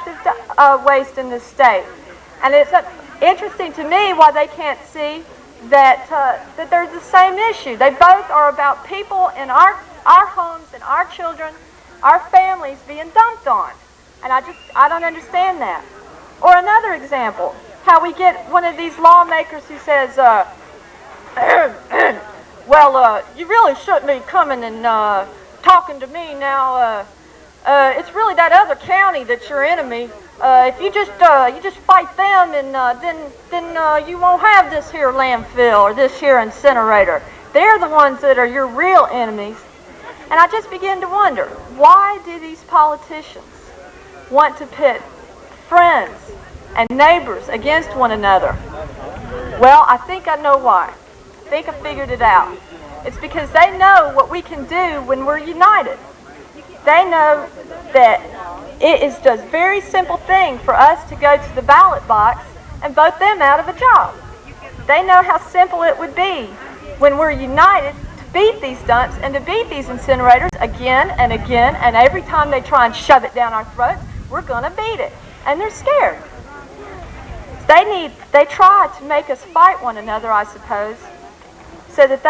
radioactive waste in this state. And it's interesting to me why they can't see that there's the same issue. They both are about people in our homes and our children, our families being dumped on. And I don't understand that. Or another example, how we get one of these lawmakers who says, well, you really shouldn't be coming and talking to me now. It's really that other county that's your enemy. If you just fight them, and then you won't have this here landfill or this here incinerator. They're the ones that are your real enemies. And I just begin to wonder, why do these politicians want to pit friends and neighbors against one another? Well, I think I know why. I think I figured it out. It's because they know what we can do when we're united. They know that it is just a very simple thing for us to go to the ballot box and vote them out of a job. They know how simple it would be when we're united to beat these dumps and to beat these incinerators again and again, and every time they try and shove it down our throats, we're going to beat it. And they're scared. They try to make us fight one another, I suppose, so that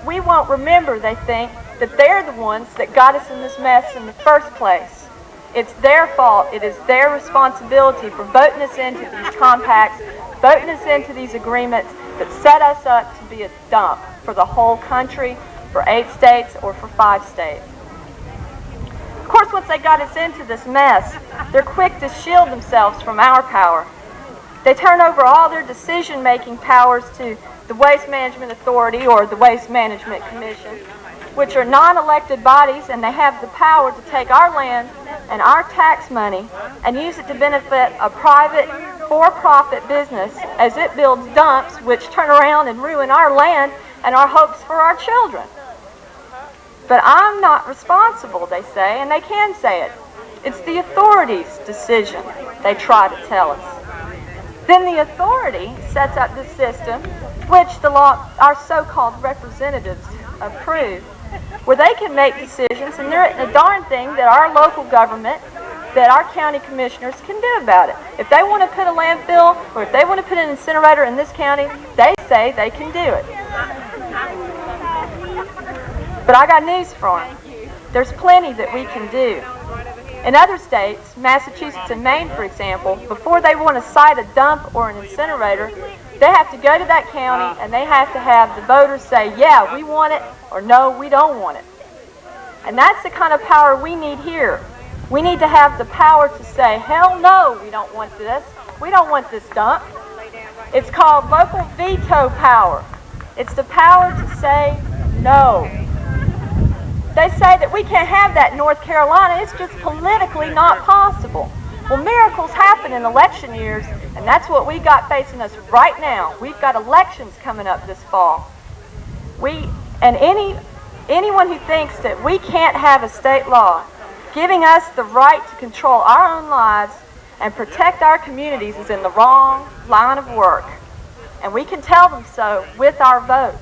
we won't remember, they think, that they're the ones that got us in this mess in the first place. It's their fault. It is their responsibility for voting us into these compacts, voting us into these agreements that set us up to be a dump for the whole country, for 8 states, or for 5 states. Of course, once they got us into this mess, they're quick to shield themselves from our power. They turn over all their decision-making powers to the Waste Management Authority or the Waste Management Commission, which are non-elected bodies, and they have the power to take our land and our tax money and use it to benefit a private, for-profit business as it builds dumps which turn around and ruin our land and our hopes for our children. But I'm not responsible, they say, and they can say it. It's the authority's decision, they try to tell us. Then the authority sets up the system, which our so-called representatives approve, where they can make decisions, and there isn't a darn thing that our local government, that our county commissioners can do about it. If they want to put a landfill, or if they want to put an incinerator in this county, they say they can do it. But I got news for them. There's plenty that we can do. In other states, Massachusetts and Maine, for example, before they want to site a dump or an incinerator, they have to go to that county and they have to have the voters say, yeah, we want it, or no, we don't want it. And that's the kind of power we need here. We need to have the power to say, hell no, we don't want this. We don't want this dump. It's called local veto power. It's the power to say no. They say that we can't have that in North Carolina. It's just politically not possible. Well, miracles happen in election years, and that's what we got facing us right now. We've got elections coming up this fall. Anyone who thinks that we can't have a state law giving us the right to control our own lives and protect our communities is in the wrong line of work. And we can tell them so with our vote.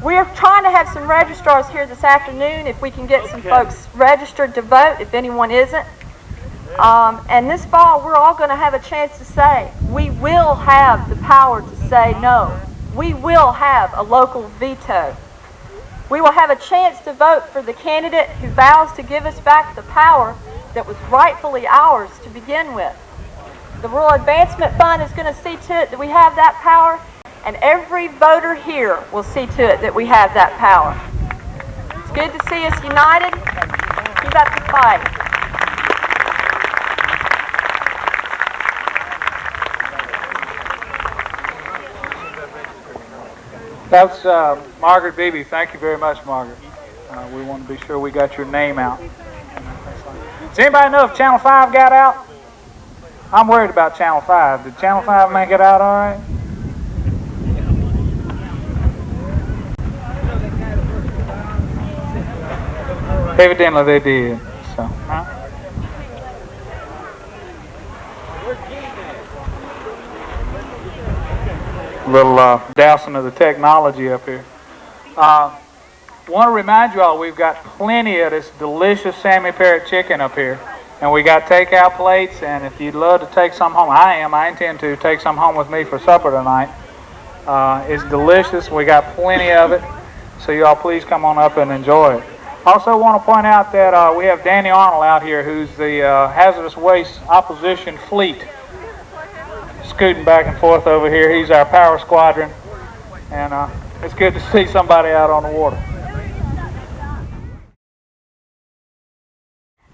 We are trying to have some registrars here this afternoon if we can get some folks registered to vote, if anyone isn't. And this fall, we're all going to have a chance to say, we will have the power to say no. We will have a local veto. We will have a chance to vote for the candidate who vows to give us back the power that was rightfully ours to begin with. The Rural Advancement Fund is going to see to it that we have that power, and every voter here will see to it that we have that power. It's good to see us united. Keep up the fight. That's Margaret Beebe. Thank you very much, Margaret. We want to be sure we got your name out. Does anybody know if Channel 5 got out? I'm worried about Channel 5. Did Channel 5 make it out all right? Evidently they did. So, a little dousing of the technology up here. Want to remind you all, we've got plenty of this delicious Sammy Parrott chicken up here. And we got takeout plates, and if you'd love to take some home, I intend to take some home with me for supper tonight. It's delicious. We got plenty of it. So y'all please come on up and enjoy it. Also want to point out that we have Danny Arnold out here, who's the hazardous waste opposition fleet, scooting back and forth over here. He's our power squadron, and it's good to see somebody out on the water.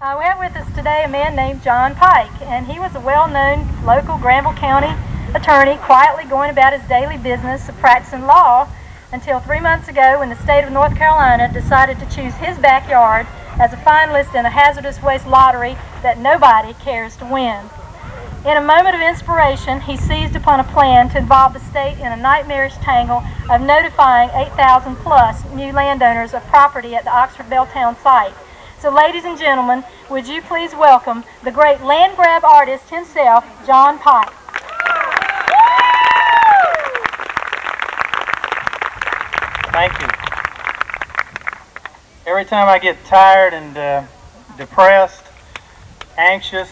We have with us today a man named John Pike, and he was a well-known local Granville County attorney, quietly going about his daily business of practicing law until 3 months ago when the state of North Carolina decided to choose his backyard as a finalist in a hazardous waste lottery that nobody cares to win. In a moment of inspiration, he seized upon a plan to involve the state in a nightmarish tangle of notifying 8,000 plus new landowners of property at the Oxford Belltown site. So ladies and gentlemen, would you please welcome the great land grab artist himself, John Pike. Thank you. Every time I get tired and depressed, anxious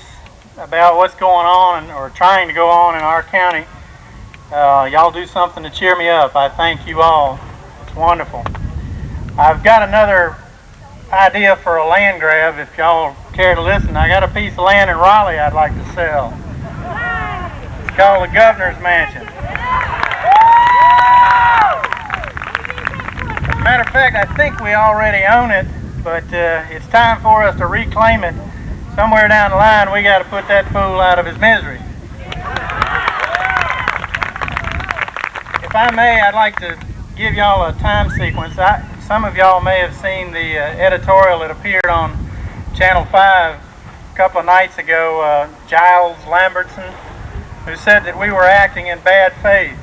about what's going on or trying to go on in our county, y'all do something to cheer me up. I thank you all. It's wonderful. I've got another idea for a land grab if y'all care to listen. I got a piece of land in Raleigh I'd like to sell. It's called the Governor's Mansion. As a matter of fact, I think we already own it, but it's time for us to reclaim it. Somewhere down the line, we got to put that fool out of his misery. If I may, I'd like to give y'all a time sequence. Some of y'all may have seen the editorial that appeared on Channel 5 a couple of nights ago, Giles Lambertson, who said that we were acting in bad faith.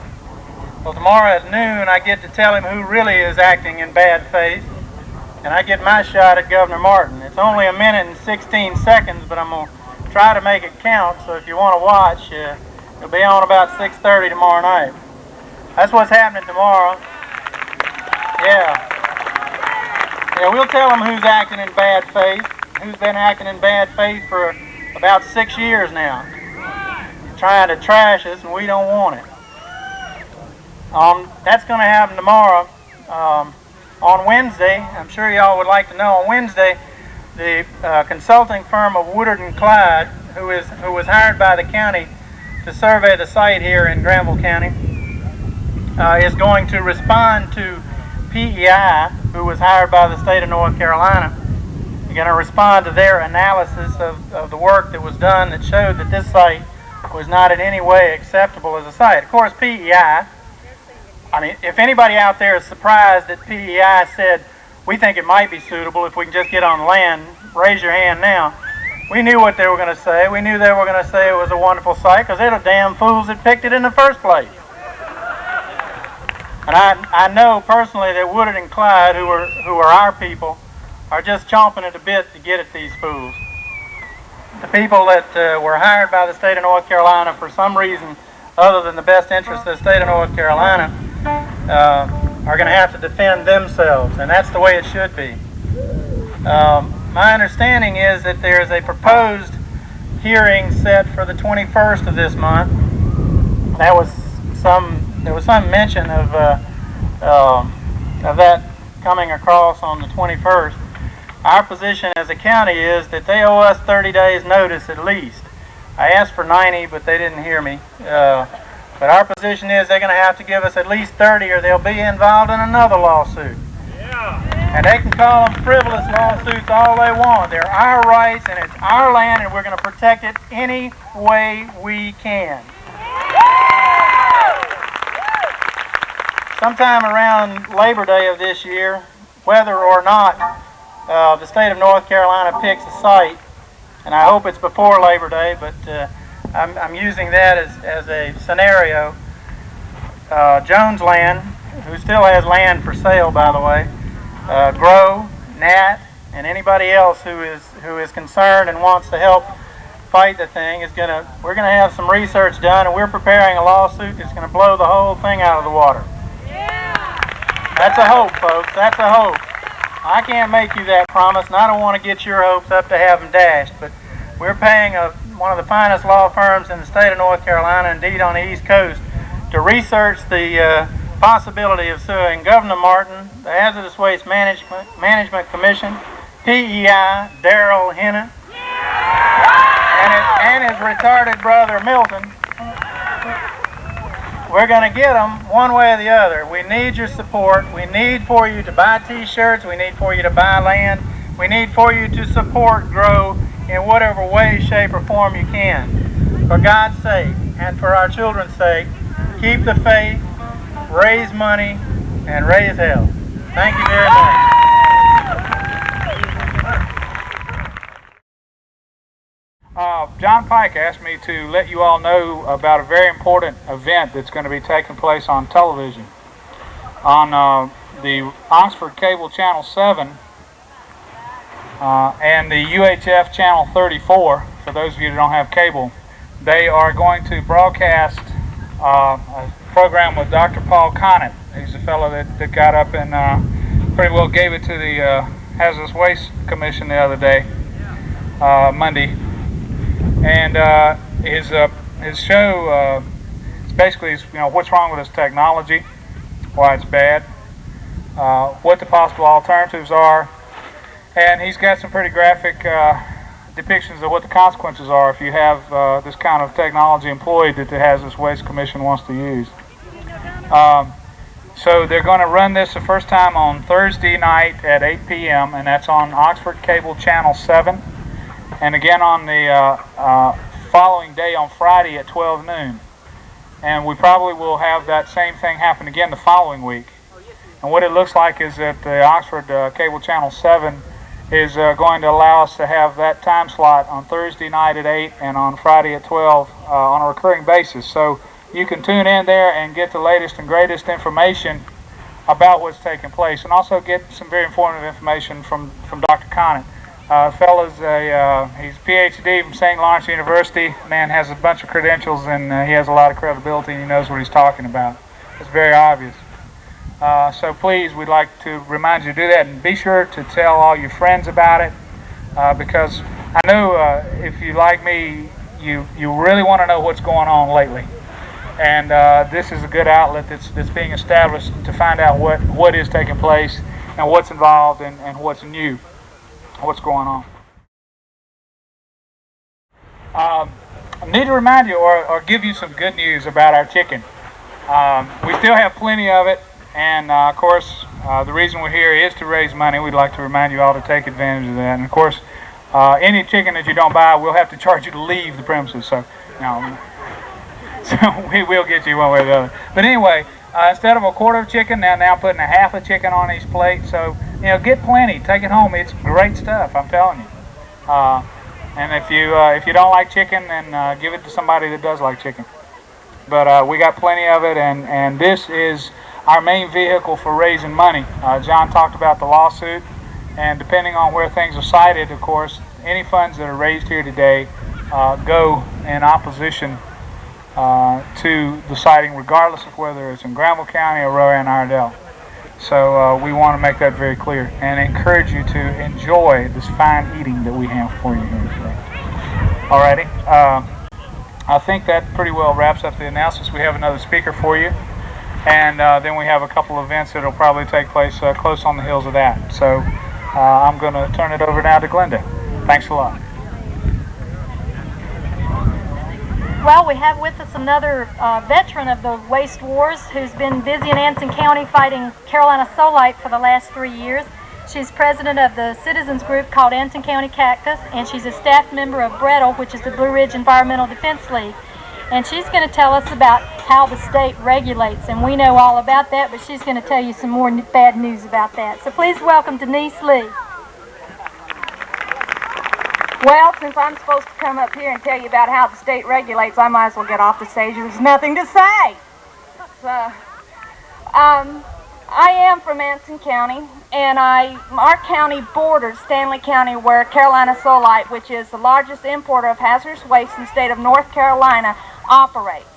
Well, tomorrow at noon, I get to tell him who really is acting in bad faith, and I get my shot at Governor Martin. It's only 1 minute and 16 seconds, but I'm going to try to make it count, so if you want to watch, it'll be on about 6:30 tomorrow night. That's what's happening tomorrow. Yeah, we'll tell them who's acting in bad faith, who's been acting in bad faith for about 6 years now, trying to trash us, and we don't want it. That's going to happen tomorrow. On Wednesday, I'm sure y'all would like to know, on Wednesday, the consulting firm of Woodard & Clyde, who was hired by the county to survey the site here in Granville County, is going to respond to PEI, who was hired by the state of North Carolina. You're going to respond to their analysis of the work that was done that showed that this site was not in any way acceptable as a site. Of course, PEI, I mean, if anybody out there is surprised that PEI said, we think it might be suitable if we can just get on land, raise your hand now. We knew what they were going to say. We knew they were going to say it was a wonderful site because they're the damn fools that picked it in the first place. And I know personally that Woodard and Clyde, who are our people, are just chomping at the bit to get at these fools. The people that were hired by the state of North Carolina for some reason other than the best interest of the state of North Carolina are going to have to defend themselves, and that's the way it should be. My understanding is that there's a proposed hearing set for the 21st of this month. There was some mention of that coming across on the 21st. Our position as a county is that they owe us 30 days notice at least. I asked for 90, but they didn't hear me. But our position is they're going to have to give us at least 30 or they'll be involved in another lawsuit. Yeah. And they can call them frivolous lawsuits all they want. They're our rights and it's our land and we're going to protect it any way we can. Sometime around Labor Day of this year, whether or not the state of North Carolina picks a site, and I hope it's before Labor Day, but I'm using that as a scenario. Jones Land, who still has land for sale, by the way, Grow, Nat, and anybody else who is concerned and wants to help fight the thing we're gonna have some research done, and we're preparing a lawsuit that's gonna blow the whole thing out of the water. That's a hope, folks. That's a hope. I can't make you that promise, and I don't want to get your hopes up to have them dashed, but We're paying one of the finest law firms in the state of North Carolina, indeed on the East Coast, to research the possibility of suing Governor Martin, the Hazardous Waste Management Commission, PEI, Darrell Henna, and his retarded brother Milton. We're going to get them one way or the other. We need your support. We need for you to buy t-shirts. We need for you to buy land. We need for you to support GROW in whatever way, shape, or form you can. For God's sake and for our children's sake, keep the faith, raise money, and raise hell. Thank you very much. John Pike asked me to let you all know about a very important event that's going to be taking place on television. On the Oxford Cable Channel 7 and the UHF Channel 34, for those of you that don't have cable, they are going to broadcast a program with Dr. Paul Conant. He's a fellow that got up and pretty well gave it to the Hazardous Waste Commission the other day, Monday. And his show is basically, what's wrong with this technology, why it's bad, what the possible alternatives are, and he's got some pretty graphic depictions of what the consequences are if you have this kind of technology employed that the Hazardous Waste Commission wants to use. So they're going to run this the first time on Thursday night at 8 p.m. and that's on Oxford Cable Channel 7. And again on the following day on Friday at 12 noon. And we probably will have that same thing happen again the following week. And what it looks like is that the Oxford Cable Channel 7 is going to allow us to have that time slot on Thursday night at 8 and on Friday at 12 on a recurring basis. So you can tune in there and get the latest and greatest information about what's taking place, and also get some very informative information from Dr. Conant. Fella's he's a PhD from St. Lawrence University. Man has a bunch of credentials and he has a lot of credibility and he knows what he's talking about. It's very obvious. So please, we'd like to remind you to do that, and be sure to tell all your friends about it, because I know if you like me, you really want to know what's going on lately. And this is a good outlet that's being established to find out what is taking place and what's involved and what's new. What's going on. I need to remind you or give you some good news about our chicken. We still have plenty of it, and of course the reason we're here is to raise money. We'd like to remind you all to take advantage of that. And of course any chicken that you don't buy, we'll have to charge you to leave the premises. So we will get you one way or the other. But anyway, instead of a quarter of chicken, now putting a half a chicken on each plate. So get plenty, take it home. It's great stuff, I'm telling you. And if you don't like chicken, then give it to somebody that does like chicken. But we got plenty of it, and this is our main vehicle for raising money. John talked about the lawsuit, and depending on where things are cited, of course, any funds that are raised here today go in opposition to the citing, regardless of whether it's in Granville County or Rowan Iredell. So we want to make that very clear and encourage you to enjoy this fine eating that we have for you here today. Alrighty, I think that pretty well wraps up the announcements. We have another speaker for you, and then we have a couple of events that will probably take place close on the heels of that. So I'm going to turn it over now to Glenda. Thanks a lot. Well, we have with us another veteran of the waste wars who's been busy in Anson County fighting Carolina Solite for the last 3 years. She's president of the citizens group called Anson County CACTUS, and she's a staff member of BREDL, which is the Blue Ridge Environmental Defense League. And she's going to tell us about how the state regulates, and we know all about that, but she's going to tell you some more bad news about that. So please welcome Denise Lee. Well, since I'm supposed to come up here and tell you about how the state regulates, I might as well get off the stage. There's nothing to say. So, I am from Anson County, and our county borders Stanley County, where Carolina Solite, which is the largest importer of hazardous waste in the state of North Carolina, operates.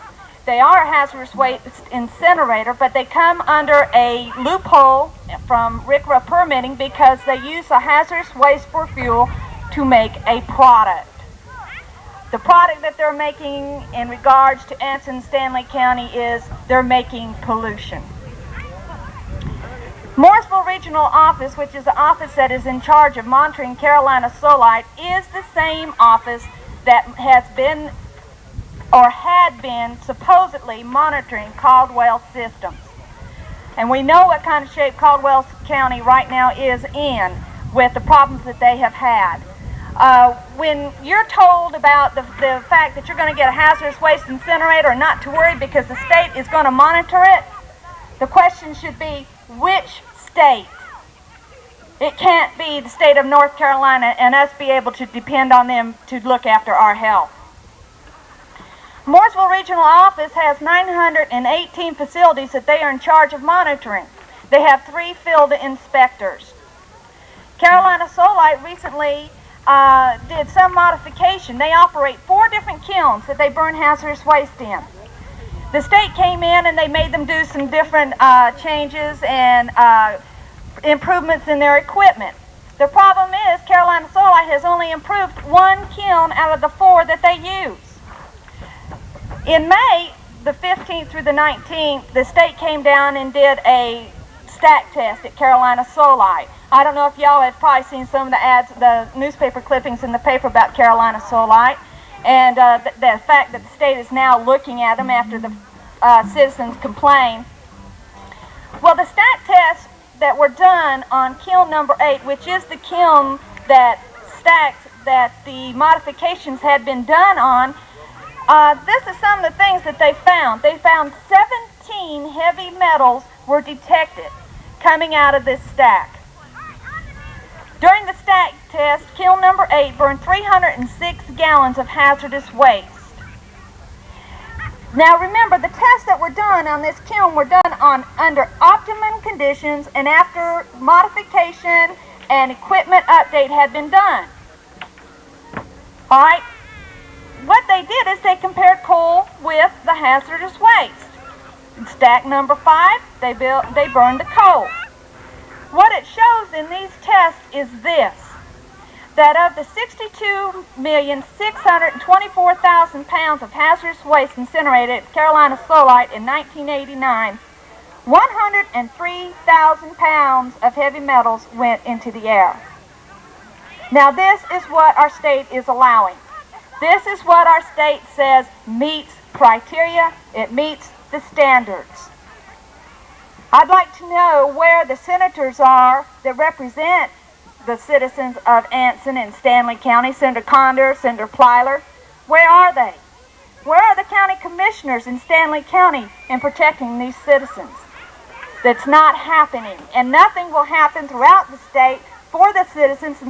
They are a hazardous waste incinerator, but they come under a loophole from RCRA permitting because they use a hazardous waste for fuel to make a product. The product that they're making in regards to Anson, Stanley County is they're making pollution. Mooresville Regional Office, which is the office that is in charge of monitoring Carolina Solite, is the same office that has been or had been supposedly monitoring Caldwell systems. And we know what kind of shape Caldwell County right now is in with the problems that they have had. When you're told about the fact that you're going to get a hazardous waste incinerator, not to worry because the state is going to monitor it, the question should be, which state? It can't be the state of North Carolina and us be able to depend on them to look after our health. Mooresville Regional Office has 918 facilities that they are in charge of monitoring. They have 3 field inspectors. Carolina Solite recently did some modification. They operate 4 different kilns that they burn hazardous waste in. The state came in and they made them do some different changes and improvements in their equipment. The problem is Carolina Solite has only improved 1 kiln out of the 4 that they use. In May, the 15th through the 19th, the state came down and did a stack test at Carolina Solite. I don't know if y'all have probably seen some of the ads, the newspaper clippings in the paper about Carolina Solite, and the fact that the state is now looking at them after the citizens complain. Well, the stack tests that were done on kiln number 8, which is the kiln that stacked that the modifications had been done on, this is some of the things that they found. They found 17 heavy metals were detected coming out of this stack. During the stack test, kiln number 8 burned 306 gallons of hazardous waste. Now remember, the tests that were done on this kiln were done under optimum conditions and after modification and equipment update had been done. All right? What they did is they compared coal with the hazardous waste. In stack number 5, they burned the coal. What it shows in these tests is this, that of the 62,624,000 pounds of hazardous waste incinerated at Carolina Solite in 1989, 103,000 pounds of heavy metals went into the air. Now this is what our state is allowing. This is what our state says meets criteria, it meets the standards. I'd like to know where the senators are that represent the citizens of Anson and Stanley County. Senator Condor, Senator Plyler. Where are they? Where are the county commissioners in Stanley County in protecting these citizens? That's not happening. And nothing will happen throughout the state for the citizens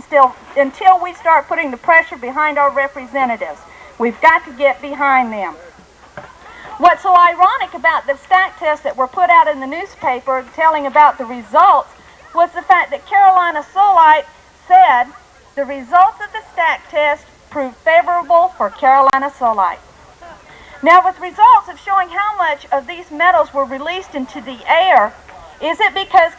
until we start putting the pressure behind our representatives. We've got to get behind them. What's so ironic about the stack tests that were put out in the newspaper telling about the results was the fact that Carolina Solite said the results of the stack test proved favorable for Carolina Solite. Now, with results of showing how much of these metals were released into the air, is it because